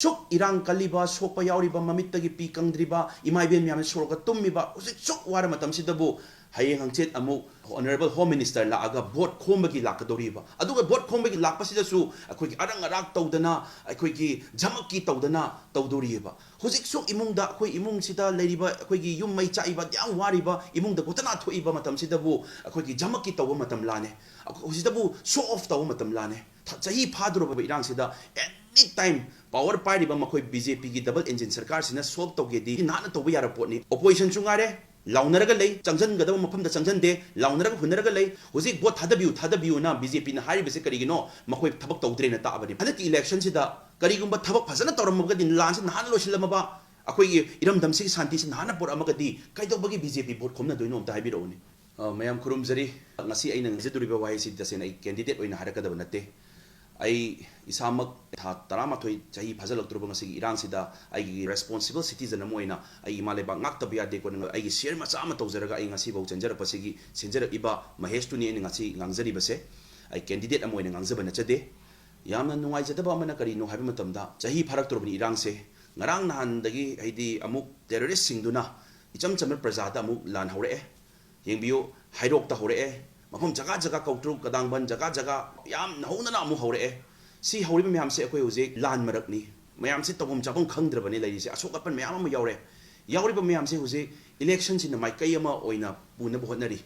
Chok irang kaliba sopa yauriba mamittagi pi kangdriba imaiben myam sorga tummiba usi chok wara matam sidabu hayeng hangchet amu honorable home minister la aga vote khombagi lakadoriba aduga vote khombagi lakpasidasu akhoi arang arak tawdana akhoi jamaki tawdana tawdoriba hojik sok imungda akhoi imung sida leiriba akhoi yum mai chaiba yam wariba imungda gotana thoiba matam sidabu akhoi jamaki tawba matam lane hosidabu show off tawba matam lane chahi phadroba irang sida anytime power party ba makhoi BJP gi double engine sarkar sina solve tawgedi nana tawba yara potni opposition chungare launaraga lay changjan gadaba mafam da changjan de launaraga hunaraga lay hojik vote thadabiu na BJP na hari bese karigino makhoi thabak tawdre na ta abani hanaki election sida karigumba thabak phajana tawramga din lan sin nana losilama akhoi iram damsi santi sin nana por amagadi kaidobagi BJP vote khomna doino amta haibiro ni mayam khurumjari ngasi aina ngajaduriba wai si dasena I candidate oina harakadaba natte ai isamak tha taramathoi chahi phajalakturba ngasi irang sida ai responsible citizen amoina ai maleba ngakta biya de ko ai share macha ama tawjaraga ai ngasi bau chanjara pasigi senjara iba mahesh tuni ni ngasi ngangjari base ai candidate amoina ngangjaba na chade yamna nungai jadaba amana kari no habi matamda chahi pharakturba irang se ngarang nahan dagi haidi amuk terrorist singduna icham chamar prajada amuk lan hore yengbiu hairok ta hore mafam jaga jaga kautru kadangban jaga yam nauna na amu hore si hore myam se akoi uje lan marak ni myam se tawum chabong khangdrabani lai se asokapan myam ma yaure ba myam se uje election sin mai kai ama oina puna bhotnari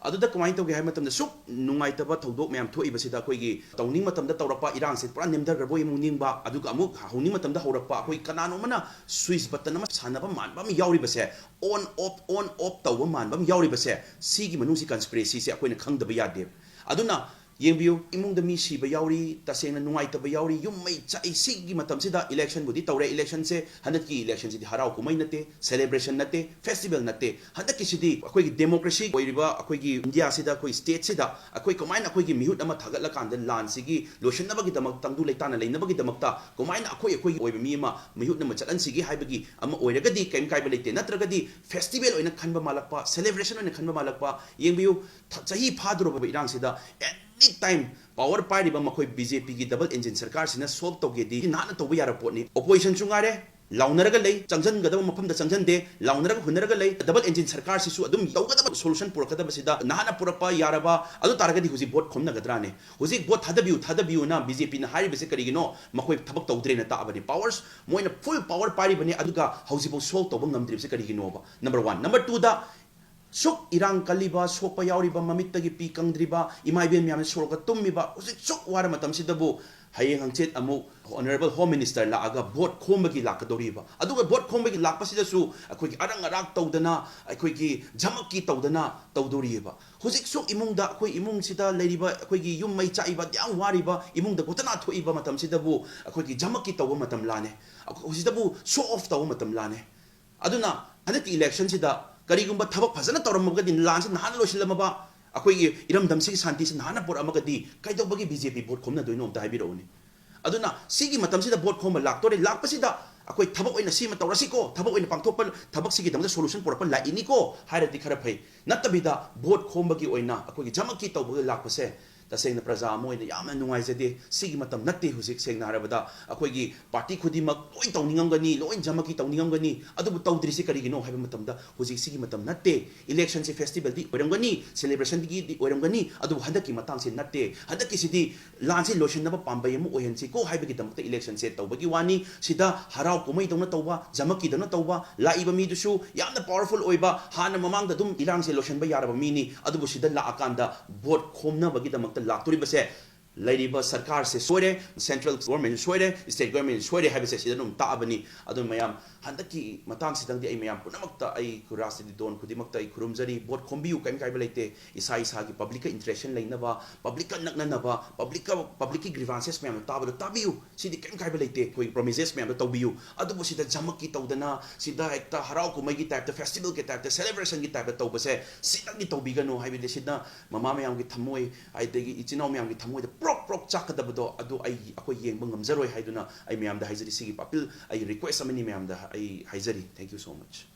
aduda kamai tawge hai matam da suk nungai taba thodok myam thoi basida koi gi tawning matam da tawrapa irang se pura nemdar garboi muning ba aduga amuk hauni matam da horakpa koi kanano mana switch button ma sanaba man ba mi yauri base on off tawba man ba mi yauri base sigi manung si conspiracy se akoi na khangdaba yade aduna yengbiu imung da mi siba yauri tasena nungai taba yauri yum mai chai sigi matam sida election budi tawre election se hanaki election sidi harau kumai nate celebration nate festival nate hanaki sidi akoi gi democracy oiriba akoi gi india sida akoi state sida akoi komaina akoi gi mihut ama thagatla kanda lan sigi lotion na bagi damak tangdu leitana leina bagi damakta komaina akoi gi oiba mi ma mihut na machalan sigi haibagi ama oiragadi kaim kaiba leite natragadi festival oina khanba malakpa celebration oina khanba malakpa yengbiu chahi phadroba irang sida anytime power party ba makhoi BJP gi double engine sarkar sina solve tawgedi nana tawba yara potni opposition chungare launaraga lay changjan gadaba mafam da changjan de launaraga hunaraga lay double engine sarkar sisu adum tawgadaba solution purakadaba sida nana purapa yaraba adu taragadi huji vote khomna gadrane huji vote thadabiu na BJP na hari bese karigino makhoi thabak tawdre na ta abani powers moina full power party bani aduga huji bo solve tawba ngamdri bese karigino ba number 1 number 2 da Sok irang kaliba sopa yauriba mamittagi pi kangdriba imaiben myam sorga tummiba usi chok wara matam sidabu hayeng hangchet amu honorable home minister la aga vote khombagi lakadoriba aduga vote khombagi lakpasidasu akhoi arang arak tawdana akhoi jamaki tawdana tawdoriba hojik sok imungda akhoi imung sida leiriba akhoi yum mai chaiba yam wariba imungda gotana thoiba matam sidabu akhoi jamaki tawba matam lane hosidabu show off tawba matam lane aduna hanaki election sida karigumba thabak phajana tawramga din lan sin nana losilama ba akoi iram damsi santi sin nana por amagadi kaidobagi BJP vote khomna doino amta haibiro ni aduna sigi matam sida vote khomba laktore lakpasida akoi thabak oina sima tawrasi ko thabak oina pangthopal thabak sigi damda solution porapa la ini ko hairati khara phai natabida vote khombagi oina akoi jamaki tawba lakpase taseng na praja moina yamna nungai jade sigi matam natte husik seng na harabada akoi gi party khudimak loi tawningam gani loi jamaki tawningam gani adubu tawdri se kari gino haiba matam da husik sigi matam natte election se festival di oram gani celebration di oram gani adu handaki matang se natte handaki sidi lan se lotion na pamba yemu ohen si ko haiba gi damta election se tawbagi wani sida harau kumai dona tawba jamaki dona tawba laiba mi dusu yamna powerful oiba hana mamang da dum ilang se lotion ba yaraba mini adubu sida la akanda vote khomna bagi dam लाक्तोरी बसे लाइरिबा सरकार से सोरे central government सोरे state government सोरे हाइबसे सिदनुम ताबनी अदु मयाम हंदकी मतंग सिदंगदी आई मयाम पुनमक्ता आई कुरासदी दोन खुदिमक्ता आई खुरुमजरी boat खोंबियु crime काइबा लेते इसा इसा की पब्लिक इंटरेक्शन लेनबा पब्लिक नकननबा पब्लिक ग्रीवांसेस मयाम ताबदो ताबियु सिदी काइम काइबा लेते कोई प्रोमिसेस मयाम ताबियु अदु सिदा जमकी तौदना सिदा एकता हराव कुमै की टाइप फेस्टिवल के टाइप सेलिब्रेशन की टाइप तौबसे सिदंगी तौबिगनो हाइबदे सिदा ममा मयाम की थमोय आइतेगी इचिनाव मयाम की थमोय prok chakadabado adu ai akoi yengba ngamjaroi haiduna ai miyam da haizari sigi papil ai request amani miyam da ai haizari thank you so much